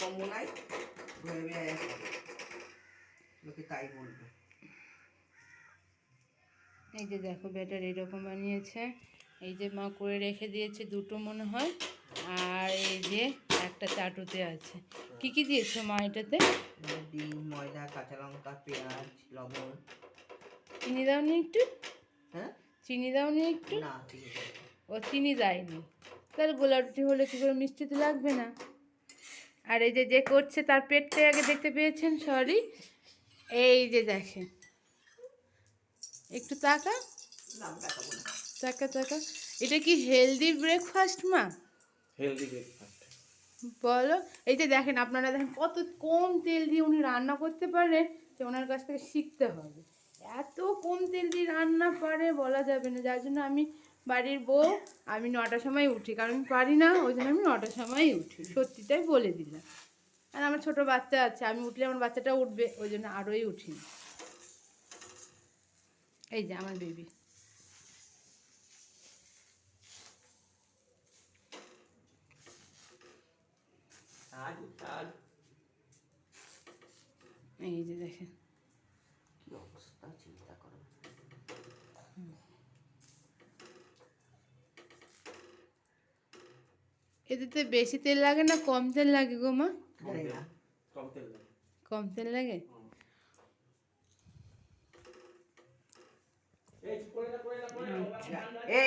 নমুনাই ভেবে লোকে তাই বলবে। এই যে দেখো ব্যাটার এরকম বানিয়েছে, এই যে মা করে রেখে দিয়েছে দুটো মনে হয়, আর এই যে একটা চাটুতে আছে। কি কি দিয়েছো মা এটাতে? ডিম, ময়দা, কাঁচা লঙ্কা, পেঁয়াজ, লবণ। চিনি দাওনি একটু? হ্যাঁ, চিনি দাওনি একটু? না চিনি দেয় না। ও চিনি দেয়নি, তাহলে গোলা রুটি হলে কী করে মিষ্টি তো লাগবে না। আর এই যে যে করছে তার পেটটাই আগে দেখতে পেয়েছেন, সরি, এই যে দেখেন, একটু তাকা, নাম দেখাবো না। তাকা তাকা। এটা কি হেলদি ব্রেকফাস্ট মা? Healthy breakfast. বলো। এই যে দেখেন, আপনারা দেখেন কত কম তেল দিয়ে উনি রান্না করতে পারে, যে ওনার কাছ থেকে শিখতে হবে। এত কম তেল দিয়ে রান্না পারে বলা যাবে না। যার জন্য আমি বাড়ির বউ, আমি 9টার সময় উঠি, কারণ আমি পারি না, ওই জন্য আমি 9টার সময়ই উঠি, সত্যিটাই বলে দিলাম। আর আমার ছোট বাচ্চা আছে, আমি উঠলে আমার বাচ্চাটা উঠবে, ওই জন্য আরোই উঠি না। এই যে আমার বেবি। এই যে দেখেন কি অবস্থা চিন্তা করো। এতে বেশি তেল লাগে না কম তেল লাগে গো মা? জানি না। কম তেল লাগে। কম তেল লাগে। এই করে না আচ্ছা। এই